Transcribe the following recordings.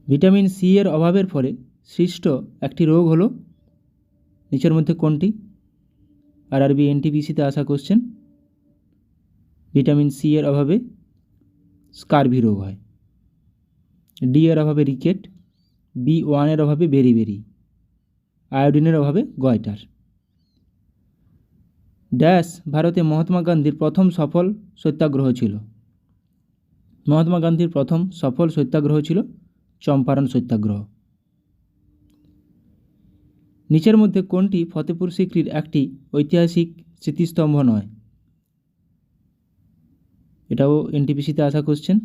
Vitamin C এর অভাবের ফলে সৃষ্ট একটি রোগ হলো নিচের মধ্যে কোনটি? আরআরবি এনটিপিসিতে আসা কোশ্চেন। ভিটামিন সি এর অভাবে স্কারভি রোগ হয়। ডি এর অভাবে রিকেট, বি1 এর অভাবে বেরিবেরি, আয়োডিনের অভাবে গয়টার। ড্যাশ ভারতে মহাত্মা গান্ধীর প্রথম সফল সত্যাগ্রহ ছিল? মহাত্মা গান্ধীর প্রথম সফল সত্যাগ্রহ ছিল চম্পারণ সত্যাগ্রহ। নিচের মধ্যে কোনটি ফতেপুর সিক্রির একটি ঐতিহাসিক স্মৃতিস্তম্ভ নয়? এটাও এনটিপিসিতে আসা কোশ্চেন।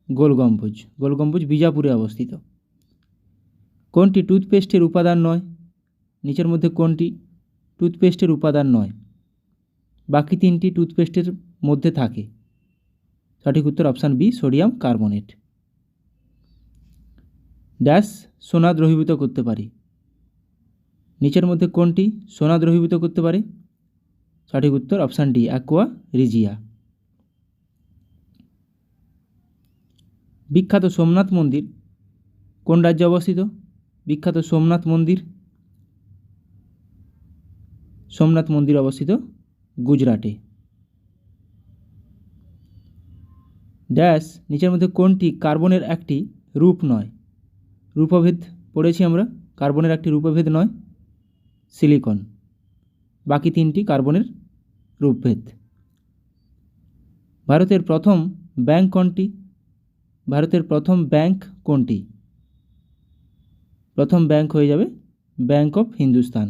গোল গম্বুজ। গোল গম্বুজ বিজাপুরে অবস্থিত। কোনটি টুথপেস্টের উপাদান নয়? নিচের মধ্যে কোনটি টুথপেস্টের উপাদান নয়? বাকি তিনটি টুথপেস্টের মধ্যে থাকে। সঠিক উত্তর option B, sodium carbonate. Dash সোনা দ্রবীভূত করতে পারে? নিচের মধ্যে কোনটি সোনা দ্রবীভূত করতে পারে? সঠিক উত্তর অপশান ডি, অ্যাকোয়া রিজিয়া। বিখ্যাত সোমনাথ মন্দির কোন রাজ্যে অবস্থিত? বিখ্যাত সোমনাথ মন্দির, সোমনাথ মন্দির অবস্থিত গুজরাটে। ড্যাশ নিচের মধ্যে কোনটি কার্বনের একটি রূপ নয়? রূপভেদ পড়েছি আমরা, কার্বনের একটি রূপভেদ নয় সিলিকন। বাকি তিনটি কার্বনের রূপভেদ। ভারতের প্রথম ব্যাংক কোনটি? ভারতের প্রথম ব্যাংক কোনটি? প্রথম ব্যাংক হয়ে যাবে ব্যাংক অফ হিন্দুস্তান।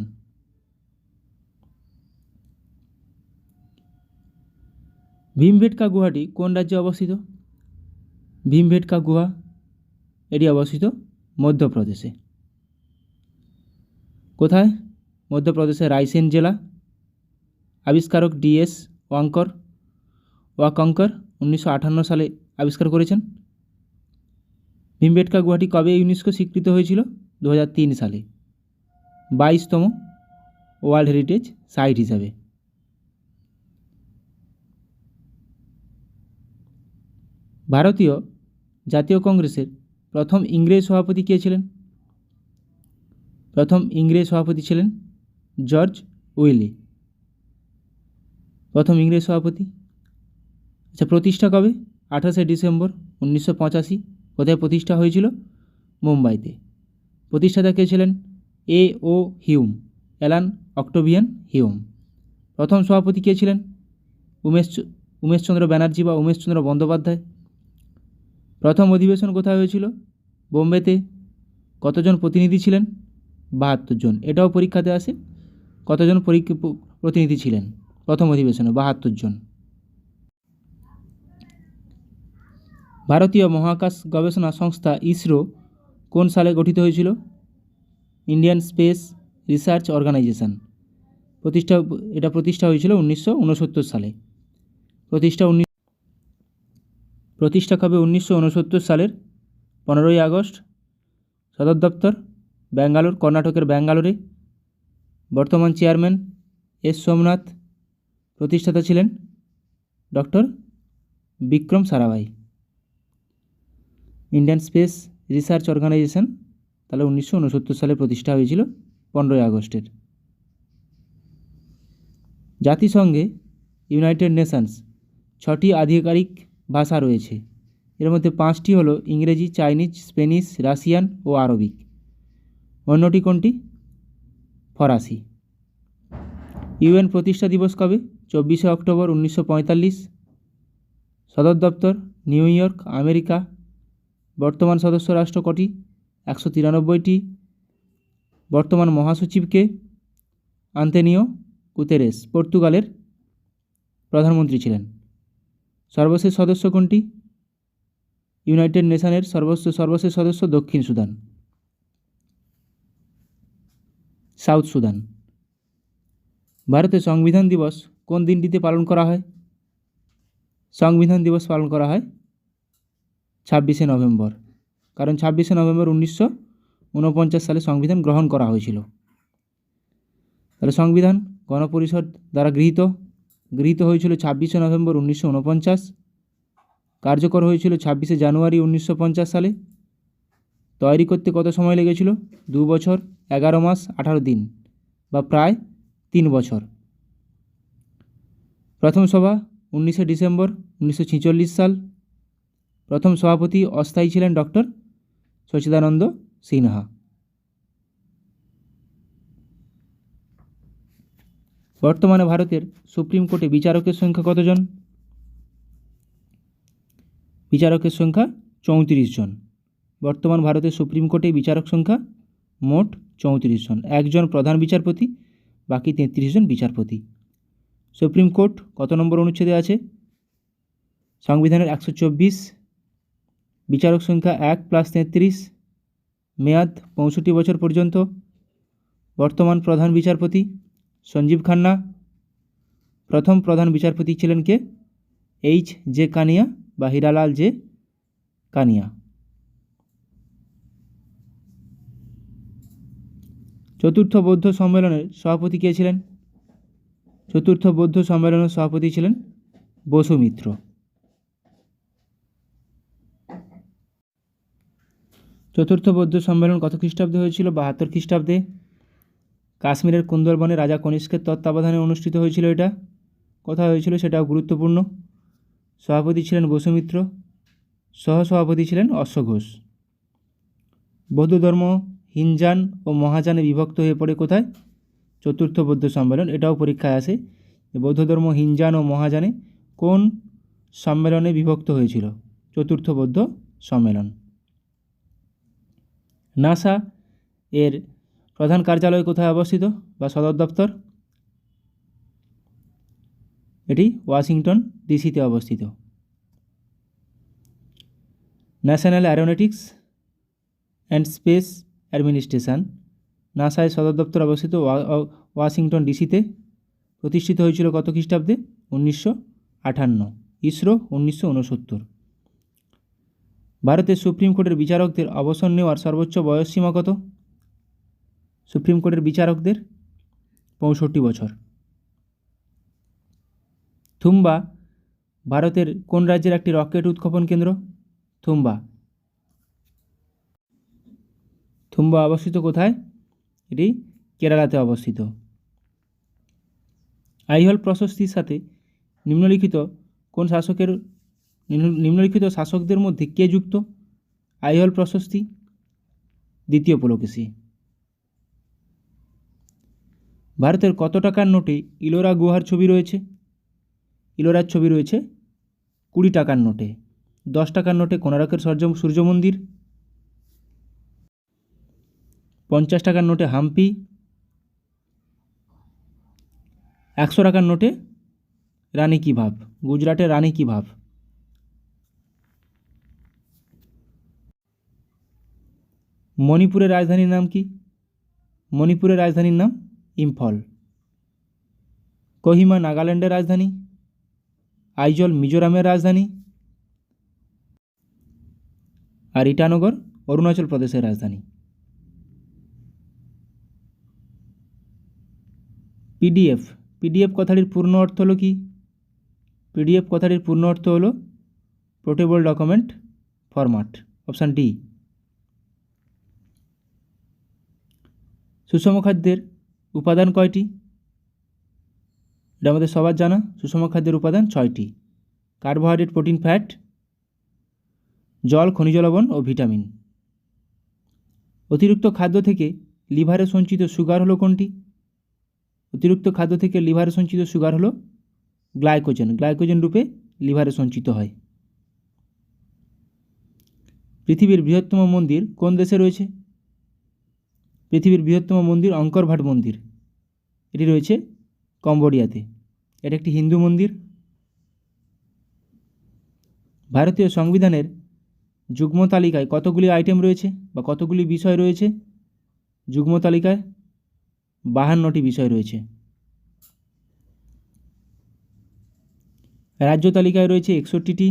ভীমবেটকা গুহাটি কোন রাজ্যে অবস্থিত? ভীমবেটকা গুহা এটি অবস্থিত মধ্যপ্রদেশে। কোথায়? মধ্যপ্রদেশের রায়সেন জেলা। আবিষ্কারক ডিএস ওয়াকঙ্কর 1958 সালে আবিষ্কার করেছেন। ভীমবেটকা গুহাটি কবে ইউনেস্কো স্বীকৃত হয়েছিল? 2003 সালে 22তম ওয়ার্ল্ড হেরিটেজ সাইট হিসাবে। ভারতীয় জাতীয় কংগ্রেসের প্রথম ইংরেজ সভাপতি কে ছিলেন? প্রথম ইংরেজ সভাপতি ছিলেন জর্জ উইলি। প্রথম ইংরেজ সভাপতি। আচ্ছা, প্রতিষ্ঠা কবে? 28শে ডিসেম্বর 1985। কোথায় প্রতিষ্ঠা হয়েছিল? মুম্বাইতে। প্রতিষ্ঠাতা কে ছিলেন? A.O. Hume, Alan Octavian Hume. প্রথম সভাপতি কে ছিলেন? উমেশচন্দ্র ব্যানার্জি বা উমেশচন্দ্র বন্দ্যোপাধ্যায়। প্রথম অধিবেশন কোথায় হয়েছিল? বোম্বেতে। কতজন প্রতিনিধি ছিলেন? 72 জন। এটাও পরীক্ষাতে আসে। কতজন প্রতিনিধি ছিলেন প্রথম অধিবেশনে? 72 জন। ভারতীয় মহাকাশ গবেষণা সংস্থা ইসরো কোন সালে গঠিত হয়েছিল? Indian space research organisation. এটা প্রতিষ্ঠা হয়েছিল 1969 সালে। প্রতিষ্ঠা কবে? 1969 সালের 15ই আগস্ট। সদর দপ্তর ব্যাঙ্গালোর, কর্ণাটকের ব্যাঙ্গালোরে। বর্তমান চেয়ারম্যান এস সোমনাথ। প্রতিষ্ঠাতা ছিলেন doctor Vikram Sarabhai. Indian space research organisation তাহলে 1969 সালে প্রতিষ্ঠা হয়েছিল 15ই আগস্টের। জাতিসংঘে ইউনাইটেড নেশনস 6টি আধিকারিক ভাষা রয়েছে। এর মধ্যে 5টি হলো ইংরেজি, চাইনিজ, স্পেনিশ, রাশিয়ান ও আরবিক। অন্যটি কোনটি? ফরাসি। ইউএন প্রতিষ্ঠা দিবস কবে? 24শে অক্টোবর 1945। সদর দপ্তর নিউ ইয়র্ক, আমেরিকা। বর্তমান সদস্য রাষ্ট্র কটি? 193টি। বর্তমান মহাসচিব কে? আন্তোনিও গুতেরেস, পর্তুগালের প্রধানমন্ত্রী ছিলেন। সর্বশেষ সদস্য কোনটি? ইউনাইটেড নেশনের সর্বশেষ সদস্য দক্ষিণ সুদান, সাউথ সুদান। ভারতের সংবিধান দিবস কোন দিনটিতে পালন করা হয়? সংবিধান দিবস পালন করা হয় 26শে নভেম্বর, কারণ 26শে নভেম্বর 1949 সালে সংবিধান গ্রহণ করা হয়েছিল। তাহলে সংবিধান গণপরিষদ দ্বারা গৃহীত হয়েছিল 26শে নভেম্বর 1949। কার্যকর হয়েছিল 26শে জানুয়ারি 1950 সালে। তৈরি করতে কত সময় লেগেছিল? 2 বছর, 11 মাস, 18 দিন বা প্রায় 3 বছর। প্রথম সভা 19শে ডিসেম্বর 1946 সাল। প্রথম সভাপতি অস্থায়ী ছিলেন ডক্টর সচিদানন্দ সিনহা। বর্তমানে ভারতের সুপ্রিম কোর্টে বিচারকের সংখ্যা কতজন? বিচারকের সংখ্যা 34 জন। বর্তমান ভারতের সুপ্রিম কোর্টে বিচারক সংখ্যা মোট 34 জন। একজন প্রধান বিচারপতি, বাকি 33 জন বিচারপতি। সুপ্রিম কোর্ট কত নম্বর অনুচ্ছেদে আছে? সংবিধানের 124। বিচারক সংখ্যা 1 + 33। মেয়াদ 65 বছর পর্যন্ত। বর্তমান প্রধান বিচারপতি সঞ্জীব খান্না। প্রথম প্রধান বিচারপতি ছিলেন কে? H.J. কানিয়া বা হীরালাল জে কানিয়া। চতুর্থ বৌদ্ধ সম্মেলনের সভাপতি কে ছিলেন? চতুর্থ বৌদ্ধ সম্মেলনের সভাপতি ছিলেন বসু মিত্র। চতুর্থ বৌদ্ধ সম্মেলন কত খ্রিস্টাব্দে হয়েছিল? 72 খ্রিস্টাব্দে। কাশ্মীরের কুন্দরবনে রাজা কনিষ্কের তত্ত্বাবধানে অনুষ্ঠিত হয়েছিল এটা। কোথায় হয়েছিল সেটাও গুরুত্বপূর্ণ। সভাপতি ছিলেন বসুমিত্র, সহসভাপতি ছিলেন অশ্ব ঘোষ। বৌদ্ধ ধর্ম হিনজান ও মহাযানে বিভক্ত হয়ে পড়ে কোথায়? চতুর্থ বৌদ্ধ সম্মেলন। এটাও পরীক্ষায় আসে যে বৌদ্ধ ধর্ম হিনজান ও মহাযানে কোন সম্মেলনে বিভক্ত হয়েছিল? চতুর্থ বৌদ্ধ সম্মেলন। নাসা এর প্রধান কার্যালয় কোথায় অবস্থিত বা সদর দপ্তর? এটি ওয়াশিংটন ডিসিতে অবস্থিত। National Aeronautics and space administration, NASA এর সদর দপ্তর অবস্থিত ওয়াশিংটন ডিসিতে। প্রতিষ্ঠিত হয়েছিল কত খ্রিস্টাব্দে? 1958। ইসরো 1969। ভারতের সুপ্রিম কোর্টের বিচারকদের অবসর নেওয়ার সর্বোচ্চ বয়সসীমা কত? সুপ্রিম কোর্টের বিচারকদের 65 বছর। থুম্বা ভারতের কোন রাজ্যের একটি রকেট উৎক্ষেপণ কেন্দ্র? থুম্বা। থুম্বা অবস্থিত কোথায়? এটি কেরালাতে অবস্থিত। আইহোল প্রশস্তির সাথে নিম্নলিখিত শাসকদের মধ্যে কে যুক্ত? আইহোল প্রশস্তি দ্বিতীয় পুলকেশী। ভারতের কত টাকার নোটে ইলোরা গুহার ছবি রয়েছে? ইলোরার ছবি রয়েছে 20 টাকার নোটে। 10 টাকার নোটে কোণারকের সূর্য মন্দির। 50 টাকার নোটে হাম্পি। 100 টাকার নোটে রানী কি ভাভ, গুজরাটের রানী কি ভাভ। মণিপুরের রাজধানীর নাম কি? মণিপুরের রাজধানীর নাম ইম্ফল। কোহিমা নাগাল্যান্ডের রাজধানী। আইজল মিজোরামের রাজধানী। আর ইটানগর অরুণাচল প্রদেশের রাজধানী। পিডিএফ, পিডিএফ কথাটির পূর্ণ অর্থ হলো কি? পিডিএফ কথাটির পূর্ণ অর্থ হলো portable document format, option D. সুষম খাদ্যের উপাদান কয়টি? এটা আমাদের সবার জানা। সুষম খাদ্যের উপাদান 6টি। কার্বোহাইড্রেট, প্রোটিন, ফ্যাট, জল, খনিজ লবণ ও ভিটামিন। অতিরিক্ত খাদ্য থেকে লিভারে সঞ্চিত সুগার হলো কোনটি? অতিরিক্ত খাদ্য থেকে লিভারে সঞ্চিত সুগার হলো গ্লাইকোজেন। গ্লাইকোজেন রূপে লিভারে সঞ্চিত হয়। পৃথিবীর বৃহত্তম মন্দির কোন দেশে রয়েছে? পৃথিবীর বৃহত্তম মন্দির অঙ্কর ভাট মন্দির। এটি রয়েছে কম্বোডিয়াতে। এটা একটি হিন্দু মন্দির। ভারতীয় সংবিধানের যুগ্ম তালিকায় কতগুলি আইটেম রয়েছে বা কতগুলি বিষয় রয়েছে? যুগ্ম তালিকায় 52টি বিষয় রয়েছে। রাজ্য তালিকায় রয়েছে 61টি।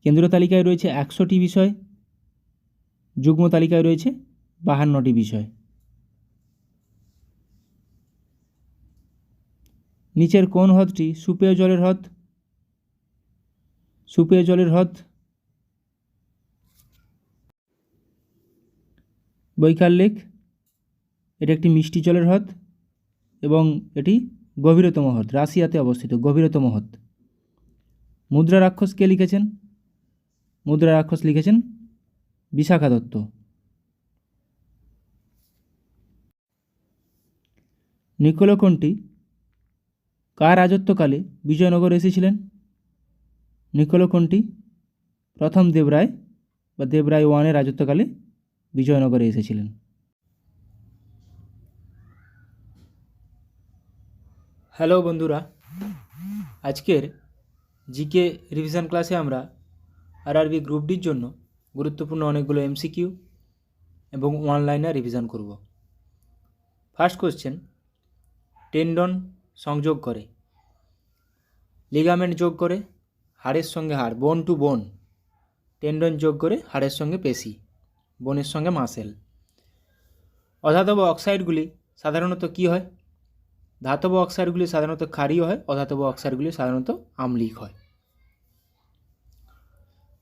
কেন্দ্রীয় তালিকায় রয়েছে 100টি বিষয়। যুগ্ম তালিকায় রয়েছে 52টি বিষয়। নিচের কোন হ্রদটি সুপেয় জলের হ্রদ? সুপেয় জলের হ্রদ বৈকাল লেক এটি একটি মিষ্টি জলের হ্রদ এবং এটি গভীরতম হ্রদ, রাশিয়াতে অবস্থিত গভীরতম হ্রদ। মুদ্রা রাক্ষস কে লিখেছেন? মুদ্রা রাক্ষস লিখেছেন বিশাখা দত্ত। নিকোলো কোন্টি কার রাজত্বকালে বিজয়নগর এসেছিলেন? নিকোলো কোন্টি প্রথম দেবরায় বা দেবরায় ওয়ানের রাজত্বকালে বিজয়নগরে এসেছিলেন। হ্যালো বন্ধুরা, আজকের জিকে রিভিশন ক্লাসে আমরা আরআরবি গ্রুপ ডির জন্য গুরুত্বপূর্ণ অনেকগুলো এমসিকিউ এবং ওয়ান লাইনার রিভিশন করব। ফার্স্ট কোশ্চেন, টেন্ডন সংযোগ করে, লিগামেন্ট যোগ করে হাড়ের সঙ্গে হাড়, বোন টু বোন। টেন্ডন যোগ করে হাড়ের সঙ্গে পেশি, বোনের সঙ্গে মাসেল। অধাতব অক্সাইডগুলি সাধারণত কী হয়? ধাতব অক্সাইডগুলি সাধারণত ক্ষারীয় হয়, অধাতব অক্সাইডগুলি সাধারণত আম্লিক হয়।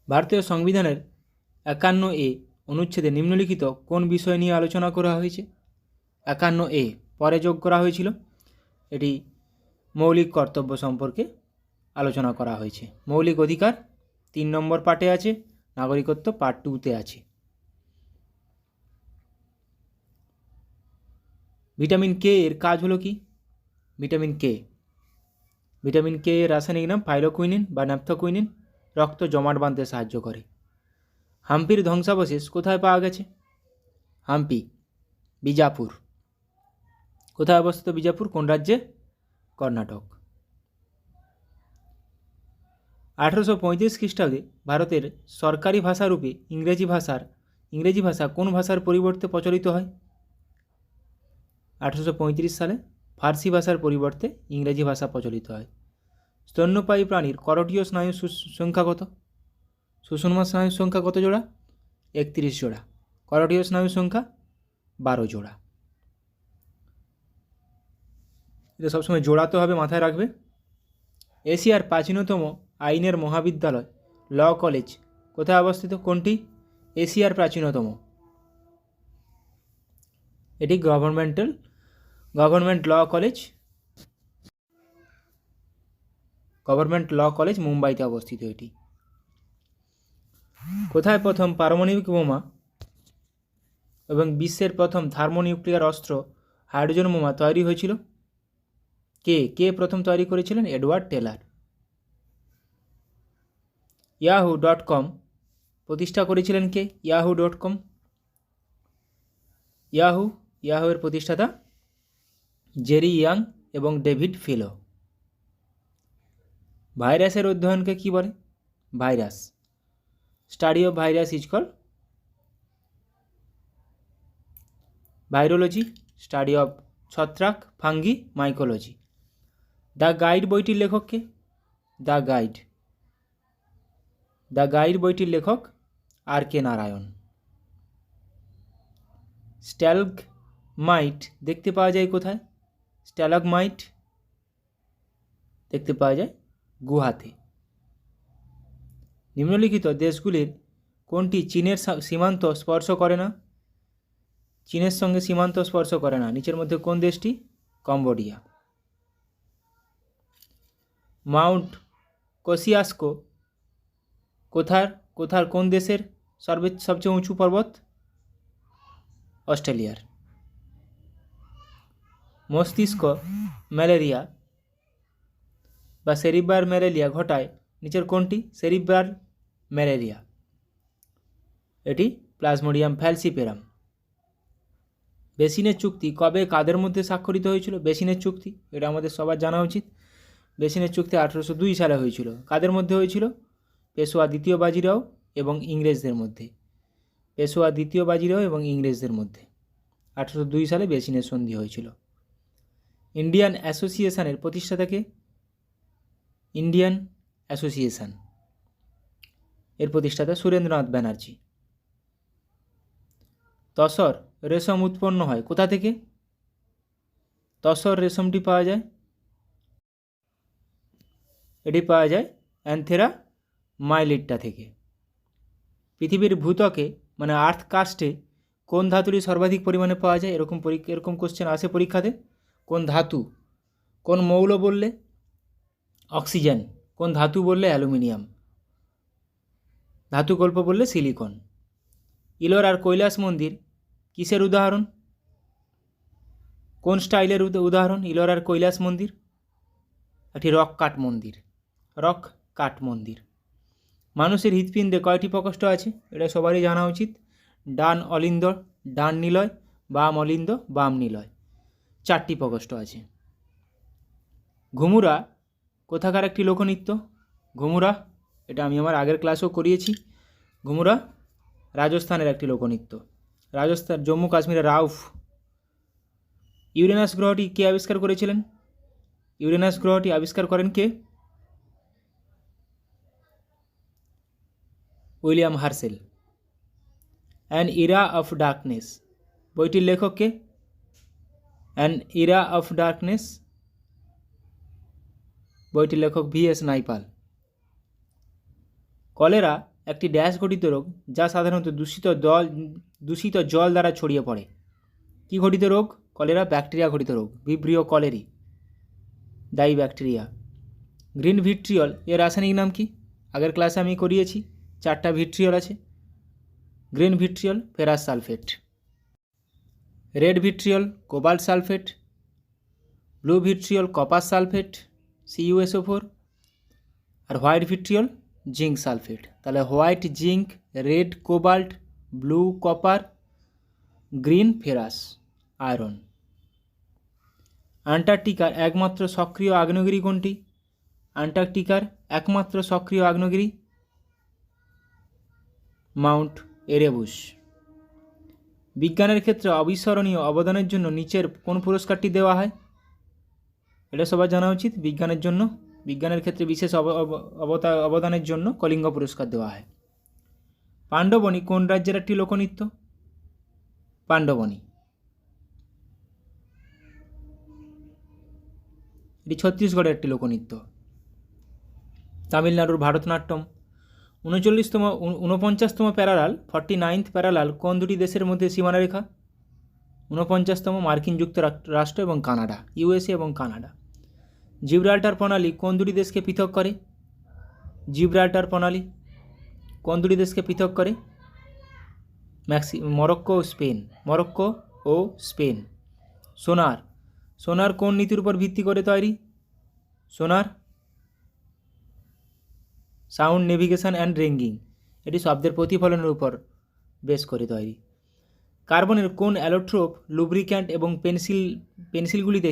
ভারতীয় সংবিধানের 51A অনুচ্ছেদে নিম্নলিখিত কোন বিষয় নিয়ে আলোচনা করা হয়েছে? 51A পরে যোগ করা হয়েছিল, এটি মৌলিক কর্তব্য সম্পর্কে আলোচনা করা হয়েছে। মৌলিক অধিকার 3 নম্বর পার্টে আছে, নাগরিকত্ব পার্ট 2তে আছে। ভিটামিন কে এর কাজ হলো কি? ভিটামিন কে এর রাসায়নিক নাম ফাইলোকুইনিন বা ন্যাপথোকুইনিন, রক্ত জমাট বাঁধতে সাহায্য করে। হাম্পির ধ্বংসাবশেষ কোথায় পাওয়া গেছে? হাম্পি বিজাপুর। কোথায় অবস্থিত বিজাপুর? কোন রাজ্যে? কর্ণাটক। 1835 খ্রিস্টাব্দে ভারতের সরকারি ভাষারূপে ইংরেজি ভাষা কোন ভাষার পরিবর্তে প্রচলিত হয়? 1835 সালে ফার্সি ভাষার পরিবর্তে ইংরেজি ভাষা প্রচলিত হয়। স্তন্যপায়ী প্রাণীর করটীয় স্নায়ুর সংখ্যা কত? সুষুম্না স্নায়ুর সংখ্যা কত জোড়া? 31 জোড়া। করটীয় স্নায়ুর সংখ্যা 12 জোড়া। এটা সবসময় জোড়াতে হবে, মাথায় রাখবে। এশিয়ার প্রাচীনতম আইনের মহাবিদ্যালয় ল কলেজ কোথায় অবস্থিত? কোনটি? এশিয়ার প্রাচীনতম, এটি গভর্নমেন্ট ল কলেজ মুম্বাইতে অবস্থিত। এটি কোথায় প্রথম পারমাণবিক বোমা এবং বিশ্বের প্রথম থার্মোনিউক্লিয়ার অস্ত্র হাইড্রোজেন বোমা তৈরি হয়েছিল? কে প্রথম তৈরি করেছিলেন? Edward teller. yahoo.com প্রতিষ্ঠা করেছিলেন কে? yahoo.com এর প্রতিষ্ঠাতা জেরি ইয়াং এবং ডেভিড ফিলো। ভাইরাসের অধ্যয়নকে কি বলে? Virus, study of virus is called virology, study of ছত্রাক, ফাঙ্গি, মাইকোলজি। দ্য গাইড বইটির লেখক কে? দ্য গাইড বইটির লেখক R.K. নারায়ণ। স্ট্যালগমাইট দেখতে পাওয়া যায় কোথায়? স্ট্যালগমাইট দেখতে পাওয়া যায় গুহাতে। নিম্নলিখিত দেশগুলির কোনটি চীনের সীমান্ত স্পর্শ করে না? চীনের সঙ্গে সীমান্ত স্পর্শ করে না। নিচের মধ্যে কোন দেশটি? কম্বোডিয়া। মাউন্ট কোসিয়াস্কো কোন দেশের সবচেয়ে উঁচু পর্বত? অস্ট্রেলিয়ার। মস্তিষ্ক ম্যালেরিয়া বা সেরিব্রাল ম্যালেরিয়া ঘটায় নিচের কোনটি? সেরিব্রাল ম্যালেরিয়া, এটি প্লাজমোডিয়াম ফ্যালসিপেরাম। বেসিনের চুক্তি কবে কাদের মধ্যে স্বাক্ষরিত হয়েছিল? বেসিনের চুক্তি, এটা আমাদের সবার জানা উচিত। বেসিনের চুক্তি 1802 সালে হয়েছিল। কাদের মধ্যে হয়েছিল? পেশোয়া দ্বিতীয় বাজিরাও এবং ইংরেজদের মধ্যে। 1802 সালে বেসিনের সন্ধি হয়েছিল। ইন্ডিয়ান অ্যাসোসিয়েশনের প্রতিষ্ঠাতাকে? ইন্ডিয়ান অ্যাসোসিয়েশন এর প্রতিষ্ঠাতা সুরেন্দ্রনাথ ব্যানার্জি। তসর রেশম উৎপন্ন হয় কোথা থেকে? তসর রেশমটি পাওয়া যায়, এটি পাওয়া যায় অ্যান্থেরা মাইলিট্টা থেকে। পৃথিবীর ভূত্বকে মানে আর্থ কাস্টে কোন ধাতুটি সর্বাধিক পরিমাণে পাওয়া যায়? এরকম কোশ্চেন আসে পরীক্ষাতে। কোন ধাতু? কোন মৌল বললে অক্সিজেন, কোন ধাতু বললে অ্যালুমিনিয়াম, ধাতু গল্প বললে সিলিকন। ইলোর আর কৈলাস মন্দির কিসের উদাহরণ? কোন স্টাইলের উদাহরণ ইলোর আর কৈলাস মন্দির? একটি রক কাট মন্দির, রক কাট মন্দির। মানুষের হৃৎপিণ্ডে কয়টি প্রকোষ্ঠ আছে? এটা সবারই জানা উচিত। ডান অলিন্দ, ডান নিলয়, বাম অলিন্দ, বাম নিলয়, 4টি প্রকোষ্ঠ আছে। ঘুমুরা কোথাকার একটি লোকনৃত্য? ঘুমুরা, এটা আমি আমার আগের ক্লাসেও করিয়েছি। ঘুমুরা রাজস্থানের একটি লোকনৃত্য। রাজস্থান, জম্মু কাশ্মীরের রাউফ। ইউরেনাস গ্রহটি কে আবিষ্কার করেছিলেন? ইউরেনাস গ্রহটি আবিষ্কার করেন কে? William Herschel. An era of darkness বইটির লেখক কে? অ্যান ইরা অফ ডার্কনেস বইটির লেখক VS নাইপাল। কলেরা একটি ড্যাশ ঘটিত রোগ যা সাধারণত দূষিত জল দ্বারা ছড়িয়ে পড়ে। কি ঘটিত রোগ? কলেরা ব্যাকটেরিয়া ঘটিত রোগ, ভিব্রিও কলেরি, দায়ী ব্যাকটেরিয়া। গ্রিন ভিট্রিয়ল এর রাসায়নিক নাম কি? আগের ক্লাসে আমি করিয়েছি, 4টা ভিট্রিয়ল আছে। Green vitriol ferrous sulphate, red vitriol cobalt sulphate, blue vitriol copper sulphate CuSO4, আর হোয়াইট ভিট্রিয়ল জিঙ্ক সালফেট। তাহলে white zinc, red cobalt, blue copper, green ferrous iron. আন্টার্কটিকার একমাত্র সক্রিয় আগ্নেয়গিরি কোনটি? আন্টার্কটিকার একমাত্র সক্রিয় আগ্নেয়গিরি মাউন্ট এরেবুস। বিজ্ঞানের ক্ষেত্রে অবিস্মরণীয় অবদানের জন্য নিচের কোন পুরস্কারটি দেওয়া হয়? এটা সবার জানা উচিত। বিজ্ঞানের ক্ষেত্রে বিশেষ অবদানের জন্য কলিঙ্গ পুরস্কার দেওয়া হয়। পাণ্ডবনী কোন রাজ্যের একটি লোকনৃত্য? পাণ্ডবনী এটি ছত্তিশগড়ের একটি লোকনৃত্য। তামিলনাড়ুর ভারতনাট্যম। 49তম প্যারালাল 49th প্যারালাল কোন দুটি দেশের মধ্যে সীমানারেখা? 49তম মার্কিন যুক্তরাষ্ট্র এবং কানাডা, USA এবং কানাডা। জিব্রাল্টার প্রণালী কোন দুটি দেশকে পৃথক করে? জিব্রাল্টার প্রণালী কোন দুটি দেশকে পৃথক করে? মরক্কো ও স্পেন। সোনার কোন নীতির উপর ভিত্তি করে তৈরি? সোনার সাউন্ড নেভিগেশন অ্যান্ড রিঙ্গিং, এটি শব্দের প্রতিফলনের উপর বেস করে তৈরি। কার্বনের কোন অ্যালোট্রোপ লুব্রিক্যান্ট এবং পেন্সিলগুলিতে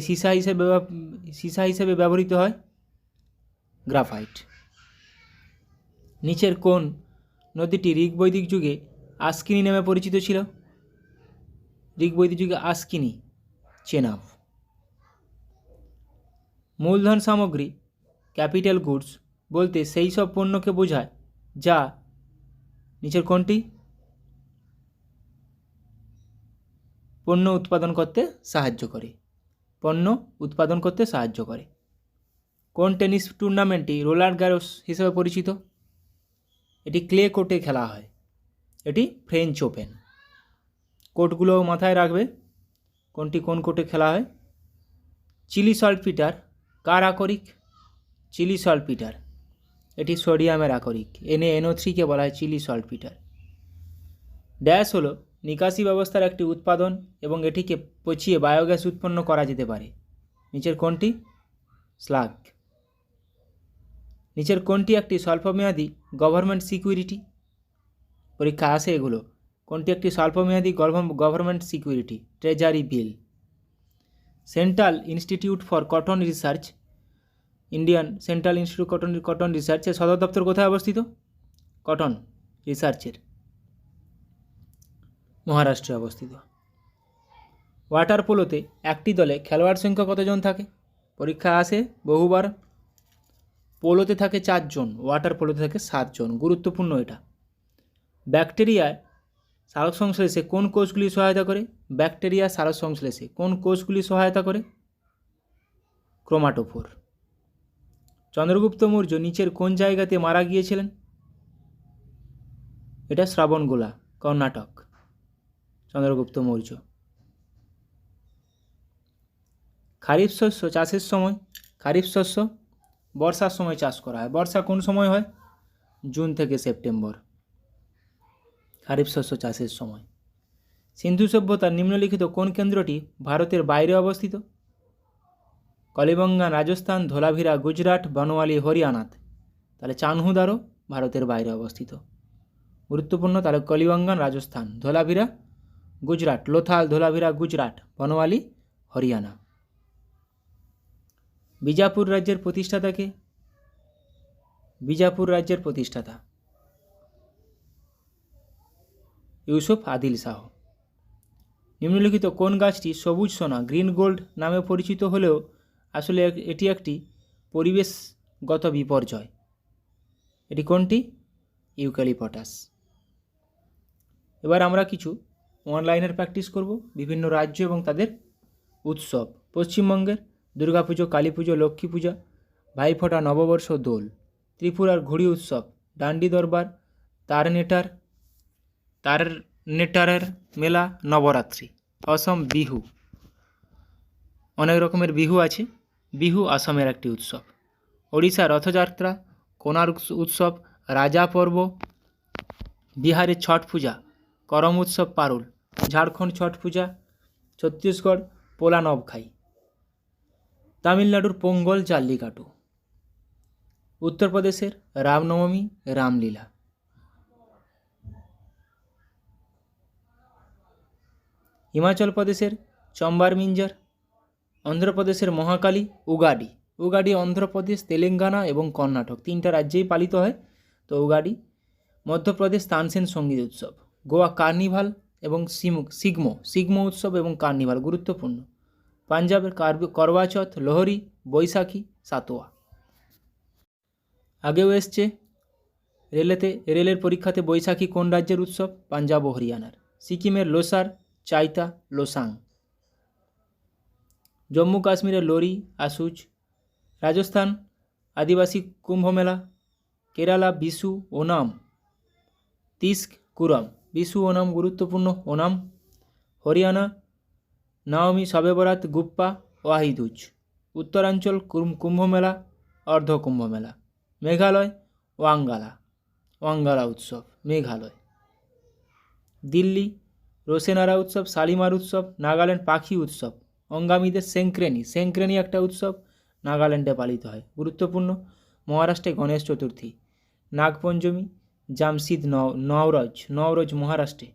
সীসা হিসেবে ব্যবহৃত হয়? গ্রাফাইট। নিচের কোন নদীটি ঋগ্বৈদিক যুগে আস্কিনি নামে পরিচিত ছিল? ঋগ্বৈদিক যুগে আস্কিনি, চেনাব। মূলধন সামগ্রী ক্যাপিটাল গুডস বলতে সেই সব পণ্যকে বোঝায় যা নিচের কোনটি পণ্য উৎপাদন করতে সাহায্য করে? কোন টেনিস টুর্নামেন্টটি রোলার গ্যারোস হিসেবে পরিচিত? এটি ক্লে কোর্টে খেলা হয়, এটি ফ্রেঞ্চ ওপেন। কোর্টগুলো মাথায় রাখবে কোনটি কোন কোর্টে খেলা হয়। চিলি সল্টপিটার কার আকরিক? চিলি সল্টপিটার এটি সোডিয়ামের আকরিক, NaNO3কে বলা হয় চিলি সল্টপিটার। ড্যাশ হলো নিকাশি ব্যবস্থার একটি উৎপাদন এবং এটিকে পচিয়ে বায়োগ্যাস উৎপন্ন করা যেতে পারে। নিচের কোনটি? স্লাগ। নিচের কোনটি একটি স্বল্পমেয়াদী গভর্নমেন্ট সিকিউরিটি? পরীক্ষা আসে এগুলো। কোনটি একটি স্বল্পমেয়াদী government security? Treasury bill. Central institute for cotton research, Indian central institute cotton রিসার্চের সদর দপ্তর কোথায় অবস্থিত? কটন রিসার্চের মহারাষ্ট্রে অবস্থিত। ওয়াটার পোলোতে একটি দলে খেলোয়াড় সংখ্যা কতজন থাকে? পরীক্ষা আসে বহুবার। পোলোতে থাকে 4 জন, ওয়াটার পোলোতে থাকে 7 জন। গুরুত্বপূর্ণ এটা। ব্যাকটেরিয়ায় সালোক সংশ্লেষে কোন কোষগুলি সহায়তা করে? ব্যাকটেরিয়া সালোক সংশ্লেষে কোন কোষগুলি সহায়তা করে? ক্রোমাটোফোর। চন্দ্রগুপ্ত মৌর্য নিচের কোন জায়গাতে মারা গিয়েছিলেন? এটা শ্রাবণগোলা, কর্ণাটক। চন্দ্রগুপ্ত মৌর্য। খারিফ শস্য চাষের সময়, খারিফ শস্য বর্ষার সময় চাষ করা হয়। বর্ষা কোন সময় হয়? জুন থেকে সেপ্টেম্বর, খারিফ শস্য চাষের সময়। সিন্ধু সভ্যতার নিম্নলিখিত কোন কেন্দ্রটি ভারতের বাইরে অবস্থিত? কলিবঙ্গান রাজস্থান, ধোলাভিরা গুজরাট, বনওয়ালি হরিয়ানাত। তাহলে চানহুদারও ভারতের বাইরে অবস্থিত। গুরুত্বপূর্ণ, তাহলে কলিবঙ্গান রাজস্থান, ধোলাভিরা গুজরাট, লোথাল ধোলাভিরা গুজরাট, বনওয়ালি হরিয়ানা। বিজাপুর রাজ্যের প্রতিষ্ঠাতাকে? বিজাপুর রাজ্যের প্রতিষ্ঠাতা ইউসুফ আদিল শাহ। নিম্নলিখিত কোন গাছটি সবুজ সোনা গ্রিন গোল্ড নামে পরিচিত হলেও আসলে এটি একটি পরিবেশগত বিপর্যয়? এটি কোনটি? ইউক্যালিপটাস। এবার আমরা কিছু অনলাইনের প্র্যাকটিস করব। বিভিন্ন রাজ্য এবং তাদের উৎসব। পশ্চিমবঙ্গের দুর্গাপুজো, কালী পুজো, লক্ষ্মী পূজা, ভাইফোঁটা, নববর্ষ, দোল। ত্রিপুরার ঘুড়ি উৎসব, ডান্ডি দরবার, তারনেটারের মেলা, নবরাত্রি। অসম বিহু, অনেক রকমের বিহু আছে, বিহু আসামের একটি উৎসব। ওড়িশা রথযাত্রা, কোণার্ক উৎসব, রাজা পর্ব। বিহারের ছট পূজা, করম উৎসব, পারুল। ঝাড়খণ্ড ছট পূজা, ছত্তিশগড় পোলা নবখাই। তামিলনাড়ুর পোঙ্গল, জাল্লিকাটু। উত্তরপ্রদেশের রামনবমী, রামলীলা। হিমাচল প্রদেশের চম্বার মিঞ্জার। অন্ধ্রপ্রদেশের মহাকালী, উগাডি। উগাডি অন্ধ্রপ্রদেশ, তেলেঙ্গানা এবং কর্ণাটক তিনটা রাজ্যেই পালিত হয়, তো উগাডি। মধ্যপ্রদেশ তানসেন সঙ্গীত উৎসব। গোয়া কার্নিভাল এবং সিগমো উৎসব এবং কার্নিভাল গুরুত্বপূর্ণ। পাঞ্জাবের করওয়া চৌথ, লোহরি, বৈশাখী, সাতোয়া। আগেও এসছে রেলের পরীক্ষাতে বৈশাখী কোন রাজ্যের উৎসব? পাঞ্জাব ও হরিয়ানার। সিকিমের লোসার, চাইতা, লোসাং। জম্মু কাশ্মীরের লোরি, আসুজ। রাজস্থান আদিবাসী কুম্ভ মেলা। কেরালা বিশু, ওনাম, তিস্ক, কুরম। বিশু ওনাম গুরুত্বপূর্ণ, ওনাম। হরিয়ানা নবমী, শবে বরাত, গুপ্পা, ওয়াহিদুজ। উত্তরাঞ্চল কুম্ভ মেলা, অর্ধ কুম্ভ মেলা। মেঘালয় ওয়াঙ্গালা উৎসব, মেঘালয়। দিল্লি রোশেনারা উৎসব, শালিমার উৎসব। নাগাল্যান্ড পাখি উৎসব, অঙ্গামীদের সেঙ্ক্রেনি একটা উৎসব, নাগাল্যান্ডে পালিত হয়, গুরুত্বপূর্ণ। মহারাষ্ট্রে গণেশ চতুর্থী। নাগপঞ্চমী, জামশিদ নওরোজ মহারাষ্ট্রে।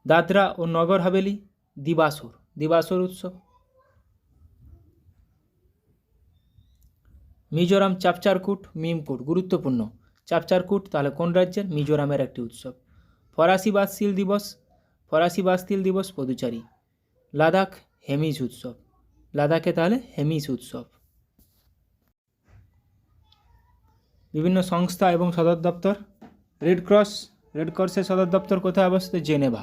দাদরা ও নগর হাভেলি দিবাসর উৎসব। মিজোরাম চাপচারকুট, মিমকুট গুরুত্বপূর্ণ। চাপচারকুট তাহলে কোন রাজ্যের? মিজোরামের একটি উৎসব। ফরাসি বাস্তিল দিবস পদুচারী। লাদাখ হেমিস উৎসব, লাদাখে তাহলে হেমিস উৎসব। বিভিন্ন সংস্থা এবং সদর দপ্তর। রেডক্রসের সদর দপ্তর কোথায় অবস্থিত? জেনেভা।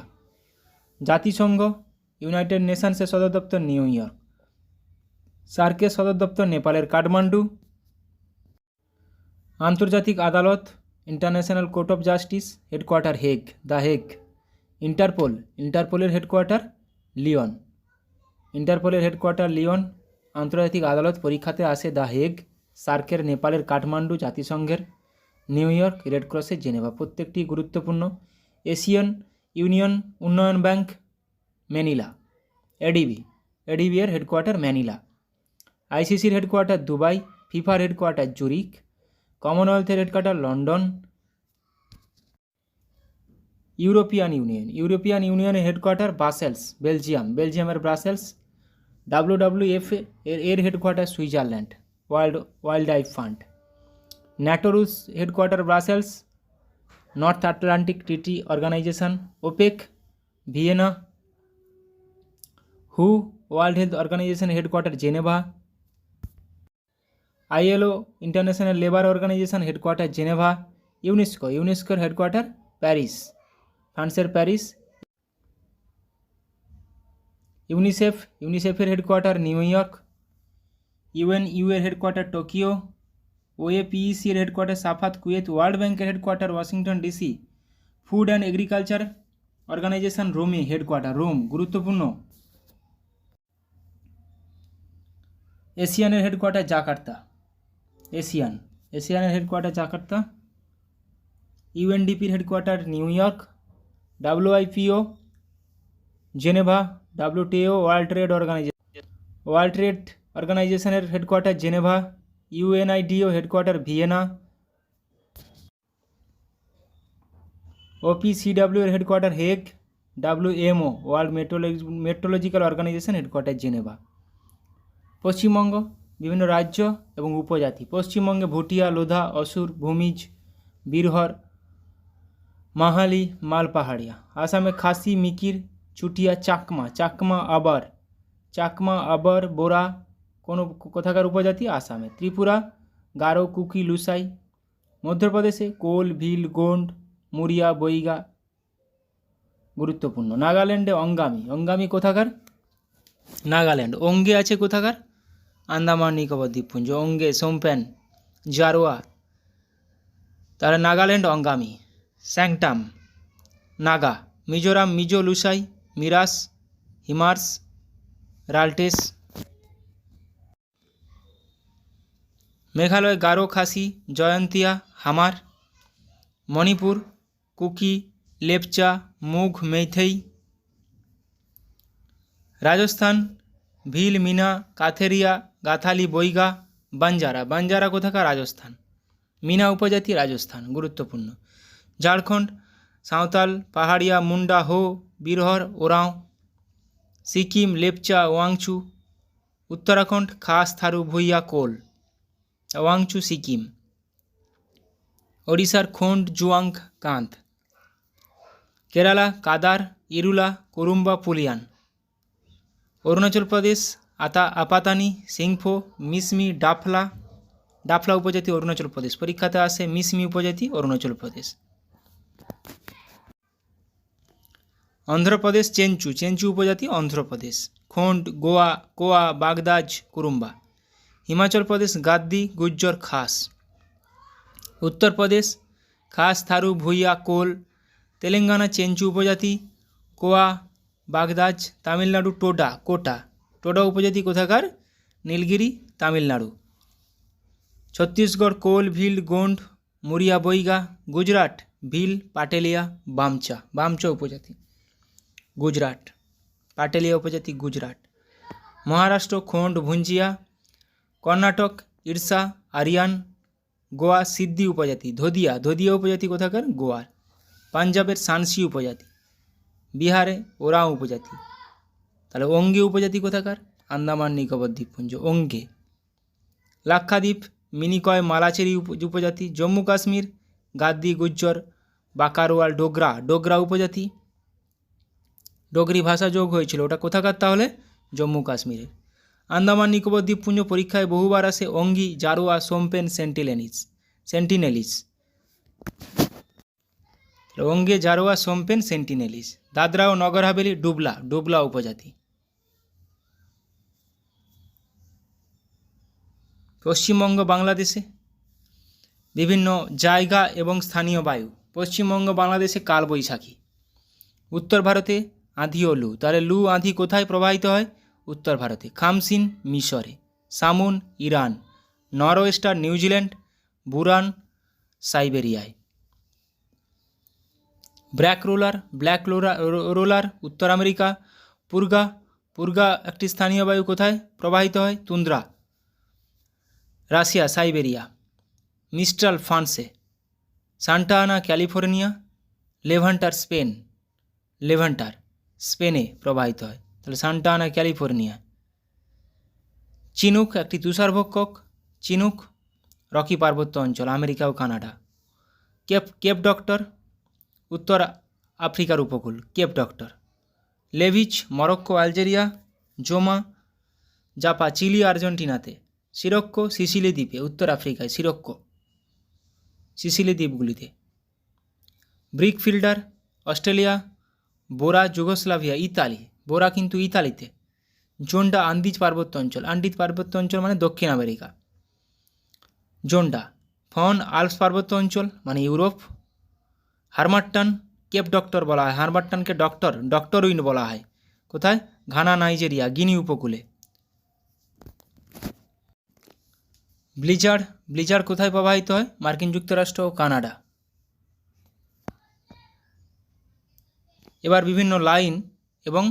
জাতিসংঘ ইউনাইটেড নেশনসের সদর দপ্তর নিউ ইয়র্ক। সার্কের সদর দপ্তর নেপালের কাঠমান্ডু। আন্তর্জাতিক আদালত international court of justice headquarter the Hague. ইন্টারপোলের হেডকোয়ার্টার লিওন। আন্তর্জাতিক আদালত পরীক্ষাতে আসে দ্য হেগ। সার্কের নেপালের কাঠমান্ডু, জাতিসংঘের নিউ ইয়র্ক, রেডক্রসের জেনেভা, প্রত্যেকটি গুরুত্বপূর্ণ। এশিয়ান ইউনিয়ন উন্নয়ন ব্যাংক ম্যানিলা। এডিবি এর হেডকোয়ার্টার ম্যানিলা। আইসিসির হেডকোয়ার্টার দুবাই। ফিফার হেডকোয়ার্টার জুরিক। কমনওয়েলথের হেডকোয়ার্টার লন্ডন। ইউরোপিয়ান ইউনিয়নের হেডকোয়ার্টার ব্রাসেলস, বেলজিয়ামের ব্রাসেলস। WWF এর headquarter Switzerland, wildlife fund. ন্যাটোর headquarter Brussels. North Atlantic treaty organisation, OPEC, Vienna. হু world health organisation headquarter Geneva. ILO international labour organisation headquarter Geneva. ইউনেস্কোর headquarter Paris, ফ্রান্সের Paris. ইউনিসেফের headquarter new York. UNU এর headquarter Tokyo. OAPEC এর headquarter Safat, Kuwait. World ব্যাংকের headquarter Washington DC। Food and agriculture organisation রোমে headquarter, Rome গুরুত্বপূর্ণ। এশিয়ানের headquarter Jakarta, এশিয়ানের হেডকোয়ার্টার জাকার্তা। ইউএনডিপির headquarter new York. WIPO Geneva. WTO world trade অর্গানাইজেশনের headquarter Geneva. UNIDO headquarter Vienna. OPCW এর headquarter Hague. WMO world meteorological organisation headquarter Geneva. Paschimbanga, বিভিন্ন রাজ্য এবং উপজাতি। পশ্চিমবঙ্গে ভুটিয়া, লোধা, অসুর, ভূমিজ, বীরহর, মাহালি, মালপাহাড়িয়া। আসামে খাসি, মিকির, চুটিয়া, চাকমা আবার বোরা কোথাকার উপজাতি? আসামে। ত্রিপুরা গারো, কুকি, লুসাই। মধ্যপ্রদেশে কোল, ভিল, গোন্ড, মুরিয়া, বৈগা গুরুত্বপূর্ণ। নাগাল্যান্ডে অঙ্গামি কোথাকার? নাগাল্যান্ড। ওঙ্গে আছে কোথাকার? আন্দামান নিকোবর দ্বীপপুঞ্জ। ওঙ্গে, সোমপেন, জারোয়া, তাহলে নাগাল্যান্ড অঙ্গামি। স্যাংটাম নাগা। মিজোরাম মিজো, লুসাই, মিরাস, হিমার্স, রাল্টেস। মেঘালয় গারো, খাসি, জয়ন্তিয়া, হামার। মণিপুর কুকি, লেপচা, মুঘ, মেইথেই। রাজস্থান ভিল, মিনা, কাথেরিয়া, গাথালি, বৈগা, বাঞ্জারা কোথাকার? রাজস্থান। মিনা উপজাতি রাজস্থান গুরুত্বপূর্ণ। ঝাড়খণ্ড সাঁওতাল, পাহাড়িয়া, মুন্ডা, হো, বীরহর, ওরাঁও। সিকিম লেপচা, ওয়াংচু। উত্তরাখণ্ড খাস, থারু, ভুইয়া, কোল, ওয়াংচু, সিকিম। ওড়িশার খোন্ড, জুয়াং, কান্ত। কেরালা কাদার, ইরুলা, কুরুম্বা, পুলিয়ান। অরুণাচল প্রদেশ আপাতানি, সিংফো, মিসমি, ডাফলা উপজাতি অরুণাচল প্রদেশ। পরীক্ষাতে আসে মিসমি উপজাতি অরুণাচল প্রদেশ। অন্ধ্রপ্রদেশ চেঞ্চু উপজাতি অন্ধ্রপ্রদেশ। খোন্ড, গোয়া, কোয়া, বাগদাজ, কুরুম্বা। হিমাচল প্রদেশ গাদ্দি, গুজ্জর, খাস। উত্তরপ্রদেশ খাস, থারু, ভুইয়া, কোল। তেলেঙ্গানা চেঞ্চু উপজাতি, কোয়া, বাগদাজ। তামিলনাড়ু টোডা উপজাতি কোথাকার? নীলগিরি, তামিলনাড়ু। ছত্তিশগড় কোল, ভিল, গোন্ড, মুরিয়া, বৈগা। গুজরাট ভিল, পাটেলিয়া, বামচা উপজাতি গুজরাট। পাটেলিয়া উপজাতি গুজরাট। মহারাষ্ট্র খোন্ড, ভুঞ্জিয়া। কর্ণাটক ইরসা, আরিয়ান। গোয়া সিদ্ধি উপজাতি, ধোদিয়া উপজাতি কোথাকার? গোয়ার। পাঞ্জাবের সানসি উপজাতি। বিহারে ওরাও উপজাতি। তাহলে ওঙ্গে উপজাতি কোথাকার? আন্দামান নিকোবর দ্বীপপুঞ্জ, ওঙ্গে। লাক্ষাদ্বীপ মিনিকয়, মালাচেরি উপজাতি। জম্মু কাশ্মীর গাদ্দি, গুজ্জর, বাকারওয়াল, ডোগরা উপজাতি। ডোগরি ভাষা যোগ হয়েছিল, ওটা কোথাকার তাহলে? জম্মু কাশ্মীরের। আন্দামান নিকোবর দ্বীপপুঞ্জ পরীক্ষায় বহুবার আসে। অঙ্গি, জারোয়া, সোমপেন, সেন্টিনেলিস। ওঙ্গে, জারোয়া, সোমপেন, সেন্টিনেলিস। দাদরা ও নগর হাভেলি ডুবলা উপজাতি। পশ্চিমবঙ্গ বাংলাদেশে বিভিন্ন জায়গা এবং স্থানীয় বায়ু। পশ্চিমবঙ্গ বাংলাদেশে কালবৈশাখী। উত্তর ভারতে আঁধি ও লু। তাহলে লু আঁধি কোথায় প্রবাহিত হয়? উত্তর ভারতে। খামসিন মিশরে। সামুন ইরান। নরওয়েস্টার নিউজিল্যান্ড। বুরান সাইবেরিয়ায়। ব্ল্যাক রোলার উত্তর আমেরিকা। পুরগা একটি স্থানীয় বায়ু কোথায় প্রবাহিত হয়? Tundra, Russia, Siberia. মিস্ট্রাল ফ্রান্সে। সান্টা আনা ক্যালিফোর্নিয়া। লেভান্টার স্পেনে প্রবাহিত হয়। তাহলে সান্টা আনা ক্যালিফোর্নিয়া। চিনুক একটি তুষারভক্ষক। চিনুক রকি পার্বত্য অঞ্চল, আমেরিকা ও কানাডা। কেপ ডক্টর উত্তর আফ্রিকার উপকূল, Cape doctor. Leveche Morocco, Algeria. জোমা জাপা, চিলি, আর্জেন্টিনাতে। সিরক্কো সিসিলি দ্বীপে, উত্তর আফ্রিকায়। সিসিলি দ্বীপগুলিতে। Brickfielder Australia. Bora Yugoslavia, Italy. Bora কিন্তু ইতালিতে। জোন্ডা আন্দিজ পার্বত্য অঞ্চল মানে দক্ষিণ আমেরিকা। জোন্ডা। ফন আল্পস পার্বত্য অঞ্চল মানে ইউরোপ। হারমাট্টান কেপ ডক্টর বলা হয়, হারবার্টনকে ডক্টরউইন বলা হয়। কোথায়? ঘানা, নাইজেরিয়া, গিনি উপকূলে। ব্লিজার্ড কোথায় প্রবাহিত হয়? মার্কিন যুক্তরাষ্ট্র ও কানাডা। এবার বিভিন্ন লাইন এবং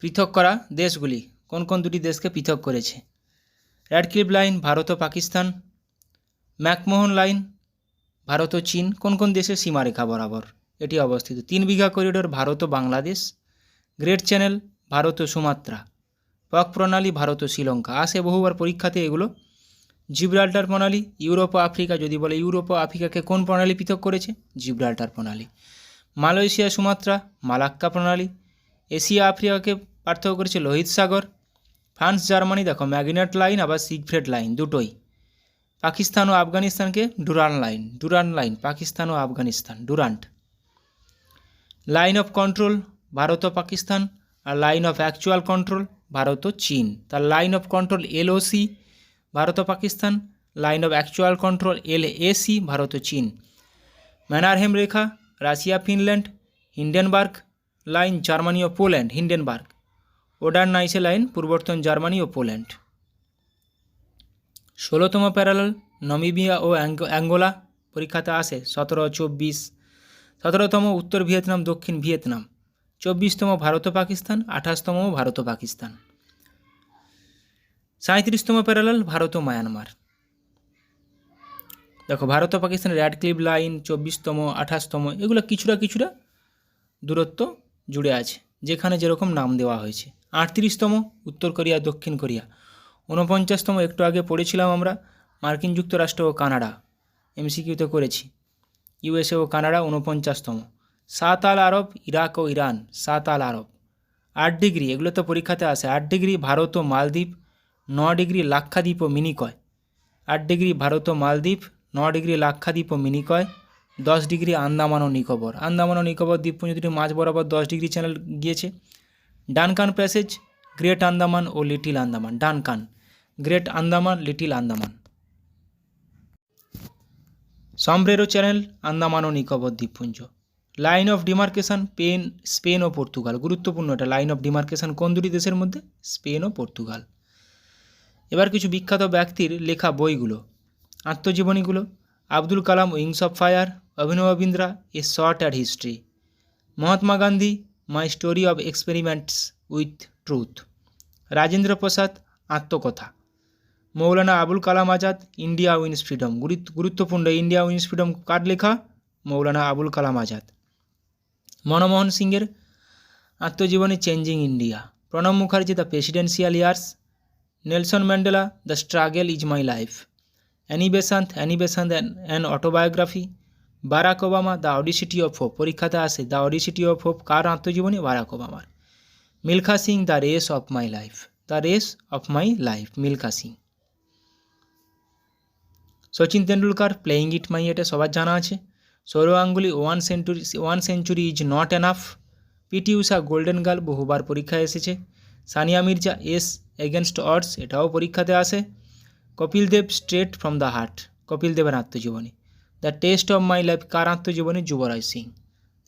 পৃথক করা দেশগুলি, কোন কোন দুটি দেশকে পৃথক করেছে? র্যাডক্লিফ লাইন ভারত ও পাকিস্তান, ম্যাকমোহন লাইন ভারত ও চীন। কোন কোন দেশের সীমারেখা বরাবর এটি অবস্থিত? 3 বিঘা করিডোর ভারত ও বাংলাদেশ, গ্রেট চ্যানেল ভারত ও সুমাত্রা, পক প্রণালী ভারত ও শ্রীলঙ্কা। আসে বহুবার পরীক্ষাতে এগুলো। জিব্রাল্টার প্রণালী, ইউরোপ ও আফ্রিকা, যদি বলে ইউরোপ ও আফ্রিকাকে কোন প্রণালী পৃথক করেছে? জিব্রাল্টার প্রণালী। মালয়েশিয়া সুমাত্রা, মালাক্কা প্রণালী। এশিয়া আফ্রিকাকে পার্থক্য করেছে লোহিত সাগর। ফ্রান্স জার্মানি দেখো ম্যাগনেট লাইন আবার সিগফ্রেড লাইন দুটোই। পাকিস্তান ও আফগানিস্তানকে ডুরান্ট লাইন পাকিস্তান ও Afghanistan, Durand. Line of control Bharat ও পাকিস্তান, আর line of actual control Bharat ও চীন। তার line of control LOC Bharat ও Pakistan, line of actual control LAC Bharat ও চীন। ম্যানারহেম রেখা Russia Finland, Hindenburg line Germany ও পোল্যান্ড, হিন্ডেনবার্গ। ওডারনাইসে লাইন পূর্বর্তন জার্মানি ও পোল্যান্ড। 16তম প্যারালাল নামিবিয়া ও অ্যাঙ্গোলা, পরীক্ষাতে আসে 17, 24। 17তম উত্তর ভিয়েতনাম, দক্ষিণ ভিয়েতনাম। 24তম ভারত ও পাকিস্তান, 28তম ভারত ও পাকিস্তান। 37তম প্যারালাল ভারত ও মায়ানমার। দেখো ভারত ও পাকিস্তানের র্যাডক্লিফ লাইন 24তম, 28তম, এগুলো কিছুটা দূরত্ব জুড়ে আছে, যেখানে যেরকম নাম দেওয়া হয়েছে। 38তম উত্তর কোরিয়া, দক্ষিণ কোরিয়া। 49তম একটু আগে পড়েছিলাম আমরা, মার্কিন যুক্তরাষ্ট্র ও কানাডা, এমসিকিউতে করেছি। ইউএসএ ও কানাডা 49তম। 7 আল আরব ইরাক ও ইরান, 7 আল আরব। 8 ডিগ্রি, এগুলো তো পরীক্ষাতে আসে। 8 ডিগ্রি ভারত ও মালদ্বীপ, 9 ডিগ্রি লাক্ষাদ্বীপ ও মিনিকয়। 8 ডিগ্রি ভারত ও মালদ্বীপ, 9 ডিগ্রি লাক্ষাদ্বীপ ও মিনিকয়। 10 ডিগ্রি আন্দামান ও নিকোবর। আন্দামান ও নিকোবর দ্বীপপুঞ্জ দুটি মাঝ বরাবর 10 ডিগ্রি চ্যানেল গিয়েছে। ডানকান প্যাসেজ, গ্রেট আন্দামান ও little Andaman. Duncan, great Andaman, little Andaman. Sombrero channel, Andaman ও নিকোবর দ্বীপপুঞ্জ। লাইন অফ ডিমার্কেশন স্পেন ও পর্তুগাল, গুরুত্বপূর্ণ এটা। লাইন অফ ডিমার্কেশন কোন দুটি দেশের মধ্যে? স্পেন ও পর্তুগাল। এবার কিছু বিখ্যাত ব্যক্তির লেখা বইগুলো, আত্মজীবনীগুলো। Abdul Kalam, wings of fire. Abhinav Bindra, a shot at history. Mahatma Gandhi, my story of experiments with truth. Rajendra Prasad, আত্মকথা। Maulana Abul Kalam Azad, India wins freedom. গুরুত্বপূর্ণ, ইন্ডিয়া উইন্স ফ্রিডম কার লেখা? মৌলানা আবুল কালাম আজাদ। মনমোহন সিংয়ের আত্মজীবনী changing India. Pranab Mukherjee, the presidential years. Nelson Mandela, the struggle is my life. Annie Besant an autobiography. Barack Obama, the audacity of hope, পরীক্ষাতে আসে। The audacity of hope কার আত্মজীবনী? Barack ওবামার। Milkha Singh, the race of my life. The race of my life, Milkha Singh. Sachin Tendulkar, playing it my, এটা সবার জানা আছে। Sourav Ganguly, one century is not enough. PT Usha, golden girl, বহুবার পরীক্ষায় এসেছে। Sania Mirza, ace against odds, এটাও পরীক্ষাতে আসে। Kapil Dev, straight from the heart, Kapil দেবের আত্মজীবনী। The test of my life কার আত্মজীবনী? Yuvraj Singh.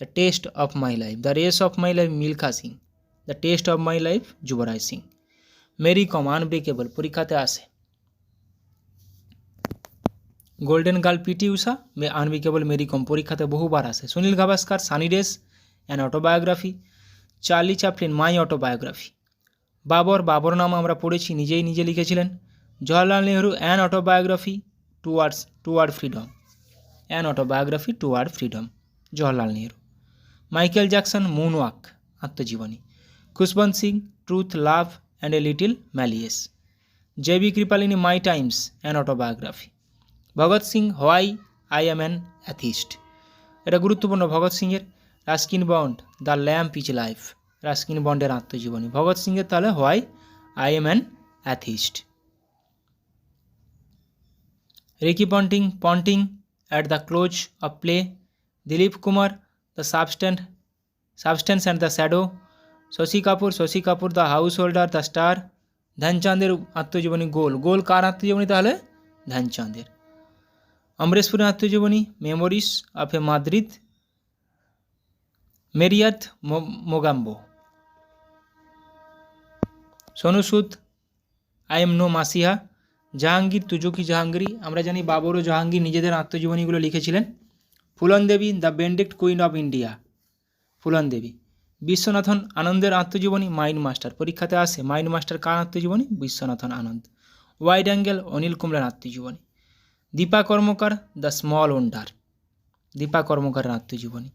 The test of my life. The race of my life, Milkha Singh. The test of my life, Yuvraj Singh. Mary Kom, unbreakable, পরীক্ষাতে আসে। Golden girl PT Usha, unbreakable Mary Kom, পরীক্ষাতে বহুবার আসে। Sunil Gavaskar, sunny days, an autobiography. Charlie Chaplin, my autobiography. Babur নাম আমরা পড়েছি, নিজে লিখেছিলেন। Jawaharlal Nehru, an autobiography toward freedom. An autobiography toward freedom, Jawaharlal Nehru. Michael Jackson, moonwalk, আত্মজীবনী। Khushwant Singh, truth, love and a little malice. JB Kripalani, my times, an autobiography. Bhagat Singh, why I am an atheist, এটা গুরুত্বপূর্ণ ভগৎ সিংয়ের। Ruskin Bond, the lamp is life, Ruskin বন্ডের আত্মজীবনী। ভগৎ সিংয়ের তাহলে why I am an atheist. Ricky Ponting at the close of play. Dilip Kumar, the substance and the shadow. Shashi Kapoor, the householder, the star. ধ্যানচাঁদের আত্মজীবনী goal কার আত্মজীবনী তাহলে? ধ্যানচাঁদের। অমরেশ পুরীর আত্মজীবনী মেমোরিজ অফ এ মাদ্রিদ। মেরিয়াত Mogambo. Sonu Sood, I am no messiah. Jahangir, Tuzuk i Jahangiri. আমরা জানি বাবর ও জাহাঙ্গীর নিজেদের আত্মজীবনীগুলো লিখেছিলেন। ফুলন দেবী, the বেন্ডিক্ট queen of India, Phoolan দেবী। বিশ্বনাথন আনন্দের আত্মজীবনী মাইন্ড মাস্টার, পরীক্ষাতে আসে। মাইন্ড মাস্টার কার আত্মজীবনী? বিশ্বনাথন আনন্দ। ওয়াইড অ্যাঙ্গেল অনিল কুম্বলের আত্মজীবনী। Dipa Karmakar, the small wonder, Dipa কর্মকারের আত্মজীবনী।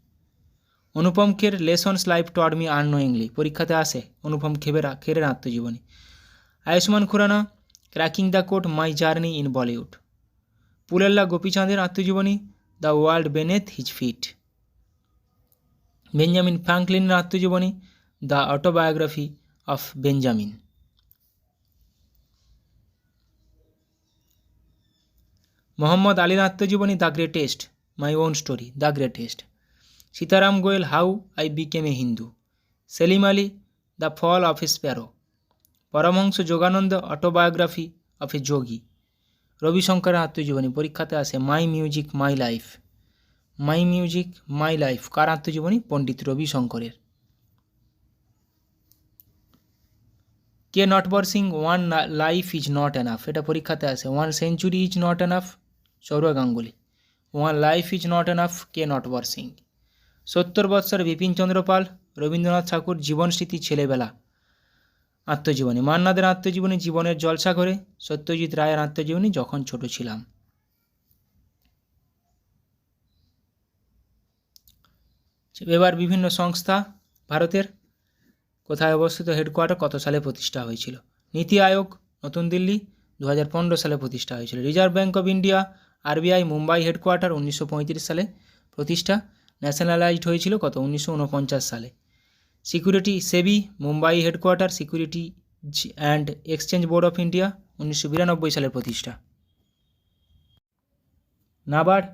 Anupam Kher, lessons life taught me unknowingly, পরীক্ষাতে আসে। অনুপম খেরের আত্মজীবনী। Ayushmann Khurrana, cracking the code, my journey in Bollywood. Pullela গোপীচাঁদের আত্মজীবনী, the world beneath his feet. Benjamin ফ্রাঙ্কলিনের আত্মজীবনী, the autobiography of Benjamin. Muhammad আলীর আত্মজীবনী, the greatest, my own story, the greatest. Sitaram Goel, how I became A Hindu. Salim Ali, the fall of a sparrow. Paramahansa Yogananda, autobiography of a yogi. রবিশঙ্করের আত্মজীবনী, পরীক্ষাতে আসে। My music my life, my music my life কার আত্মজীবনী? পণ্ডিত রবিশঙ্করের। K Natwar Singh, one life is not enough, এটা পরীক্ষাতে আসে। One century is not enough, Sourav Ganguly. One life is not enough, K Natwar Singh. 70 বৎসর বিপিন চন্দ্র পাল, রবীন্দ্রনাথ ঠাকুর, জীবন স্মৃতি ছেলেবেলা আত্মজীবনী। মান্নাদের আত্মজীবনী, জীবনের জলসাঘরে। সত্যজিৎ রায়ের আত্মজীবনী, যখন ছোট ছিলাম। এবার বিভিন্ন সংস্থা ভারতের কোথায় অবস্থিত, হেডকোয়ার্টার, কত সালে প্রতিষ্ঠা হয়েছিল। নীতি আয়োগ, নতুন দিল্লি, 2015 সালে প্রতিষ্ঠা হয়েছিল। Reserve bank of India, RBI, Mumbai headquarter, 1935 সালে প্রতিষ্ঠা। ন্যাশনালাইজড হয়েছিল কত? 1949 সালে। Security, SEBI, Mumbai headquarter. Security and exchange board of India, 1992 সালের প্রতিষ্ঠা। NABARD,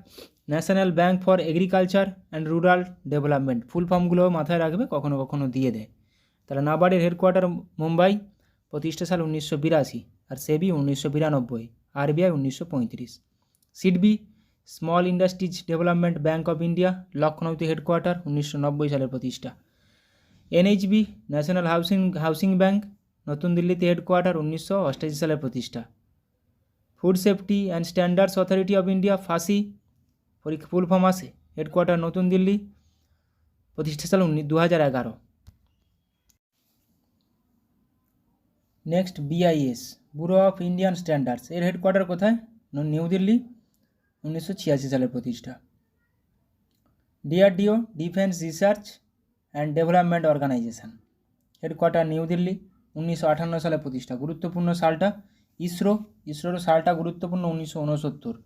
national bank for agriculture and rural development, full ফর্মগুলো মাথায় রাখবে, কখনো কখনো দিয়ে দেয়। তাহলে নাবার্ডের হেডকোয়ার্টার মুম্বাই, প্রতিষ্ঠা সাল 1982, আর SEBI 1992, RBI 1935। SIDBI, small industries development bank of India, লখনৌতে হেডকোয়ার্টার, 1990 সালের প্রতিষ্ঠা। এনএইচবি, ন্যাশনাল হাউসিং ব্যাঙ্ক, নতুন দিল্লিতে হেডকোয়ার্টার, 1988 সালের প্রতিষ্ঠা। Food safety and standards authority of India, FSSAI, full form আসে, হেডকোয়ার্টার নতুন দিল্লি, প্রতিষ্ঠা সাল 2011। Next BIS, bureau of Indian standards, এর হেডকোয়ার্টার কোথায়? নিউ দিল্লি, 1986 সালের প্রতিষ্ঠা। DRDO, defence research and development organisation, headquarter New Delhi, 1958 সালে প্রতিষ্ঠা। গুরুত্বপূর্ণ সালটা, ইসরোর সালটা গুরুত্বপূর্ণ, 1969।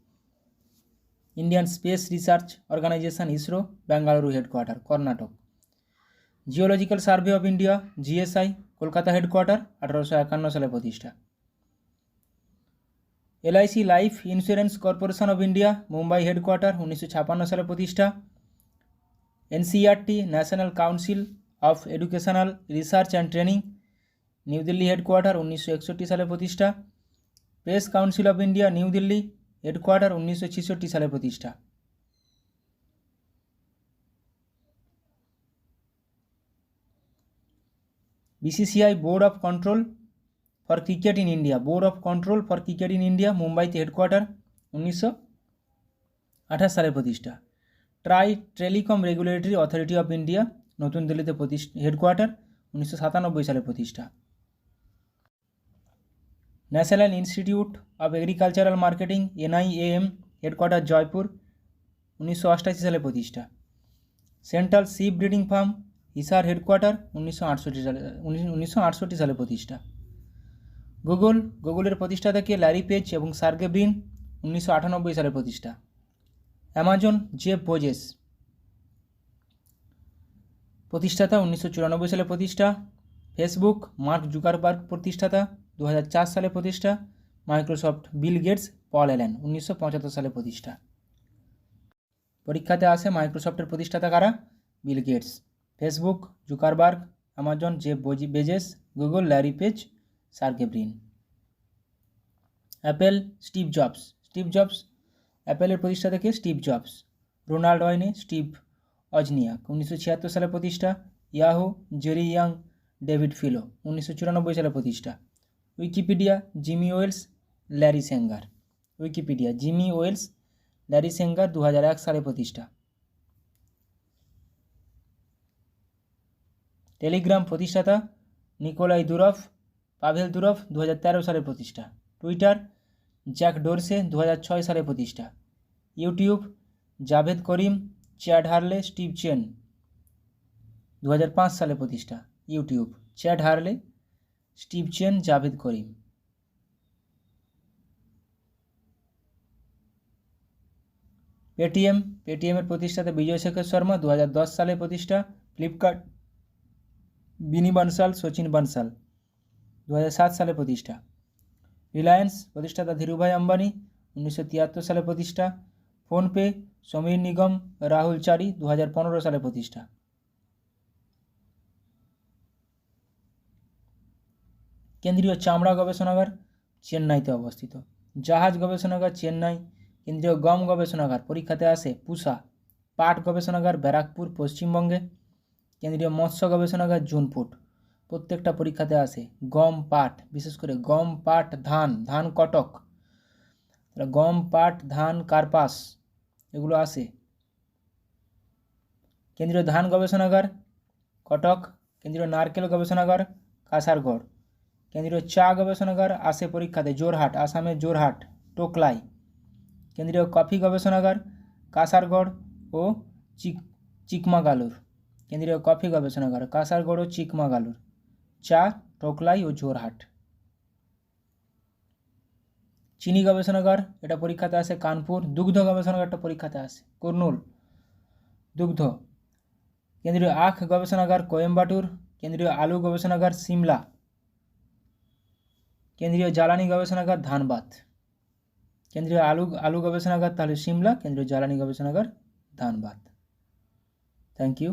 Indian space research organisation, ISRO, Bengaluru headquarter, Karnataka. Geological survey of India, GSI, Kolkata headquarter, 1851 সালে প্রতিষ্ঠা। LIC life insurance corporation of India, Mumbai headquarter, 1956 সালে প্রতিষ্ঠা। NCERT, national council of educational research and training, new Delhi headquarter, 1961 সালে প্রতিষ্ঠা। Press council of India, new Delhi headquarter, 1966 সালে প্রতিষ্ঠা। BCCI, board of control for cricket in India, board of control for cricket in India, মুম্বাইতে headquarter, 1928 সালে প্রতিষ্ঠা। Telecom regulatory authority of India, নতুন দিল্লিতে headquarter, 1997 সালে প্রতিষ্ঠা। National institute of agricultural marketing, NIAM, headquarter Jaipur, 1988 সালে প্রতিষ্ঠা। Central sheep breeding farm, Hisar, headquarter, 1968 সালে প্রতিষ্ঠা। গুগলের প্রতিষ্ঠাতা কে? ল্যারি পেজ এবং সার্গে ব্রিন, 1998 সালে প্রতিষ্ঠা। অ্যামাজন, জেফ বেজোস, প্রতিষ্ঠাতা, 1994 সালে প্রতিষ্ঠা। ফেসবুক, মার্ক জুকারবার্গ, প্রতিষ্ঠাতা, 2004 সালে প্রতিষ্ঠা। Microsoft, Bill Gates, Paul Allen, 1975 সালে প্রতিষ্ঠা। পরীক্ষাতে আসে মাইক্রোসফটের প্রতিষ্ঠাতা কারা? Bill Gates. Facebook, Zuckerberg, Amazon, Jeff Bezos, Google, Larry Page, Sergey Brin. Apple, Steve Jobs, অ্যাপেলের প্রতিষ্ঠাতা কে? Steve Jobs. Ronald Wayne, Steve Wozniak 1976 সালে প্রতিষ্ঠা। Yahoo Jerry Yang David Filo 1994 সালে প্রতিষ্ঠা। Wikipedia Jimmy Wales Larry Sanger. Wikipedia Jimmy Wales Larry Sanger 2001 সালে প্রতিষ্ঠা। Telegram প্রতিষ্ঠাতা নিকোলাই দুরভ পাভেল দুরভ 2013 সালে প্রতিষ্ঠা। টুইটার জ্যাক ডোরসে 2006 সালে প্রতিষ্ঠা। ইউটিউব জাভেদ করিম চ্যাড হারলে স্টিভ চেন 2005 সালে প্রতিষ্ঠা। ইউটিউব চ্যাড হারলে স্টিভ চেন জাভেদ করিম। পেটিএমের প্রতিষ্ঠাতা বিজয় শেখর শর্মা 2010 সালে প্রতিষ্ঠা। ফ্লিপকার্ট বিনি বানসাল সচিন বানসাল 2007 সালে প্রতিষ্ঠা। রিলায়েন্স প্রতিষ্ঠাতা ধীরুভাই আম্বানি 1973 সালে প্রতিষ্ঠা। ফোনপে সমীর নিগম রাহুল চারি 2015 সালে প্রতিষ্ঠা। কেন্দ্রীয় চামড়া গবেষণাগার চেন্নাইতে অবস্থিত। জাহাজ গবেষণাগার চেন্নাই। কেন্দ্রীয় গম গবেষণাগার পরীক্ষাতে আসে পুসা। পাট গবেষণাগার ব্যারাকপুর পশ্চিমবঙ্গে। কেন্দ্রীয় মৎস্য গবেষণাগার জুনপুট। প্রত্যেকটা পরীক্ষাতে আসে গম পাট, বিশেষ করে গম পাট ধান, ধান কটক, গম পাট ধান কার্পাস এগুলো আসে। কেন্দ্রীয় ধান গবেষণাগার কটক। কেন্দ্রীয় নারকেল গবেষণাগার কাসারগড়। কেন্দ্রীয় চা গবেষণাগার আসে পরীক্ষাতে জোরহাট, আসামের জোরহাট টোকলাই। কেন্দ্রীয় কফি গবেষণাগার কাসারগড় ও চিকমাগালুর। কেন্দ্রীয় কফি গবেষণাগার কাসারগড় ও চিকমাগালুর। চা টোকলাই ও জোরহাট। চিনি গবেষণাগার এটা পরীক্ষাতে আসে কানপুর। দুগ্ধ গবেষণাগারটা পরীক্ষাতে আসে কুর্নুল দুগ্ধ। কেন্দ্রীয় আখ গবেষণাগার কোয়েম্বাটুর। কেন্দ্রীয় আলু গবেষণাগার সিমলা। কেন্দ্রীয় জ্বালানি গবেষণাগার ধানবাদ। কেন্দ্রীয় আলু গবেষণাগার তাহলে সিমলা, কেন্দ্রীয় জ্বালানি গবেষণাগার ধানবাদ। Thank you.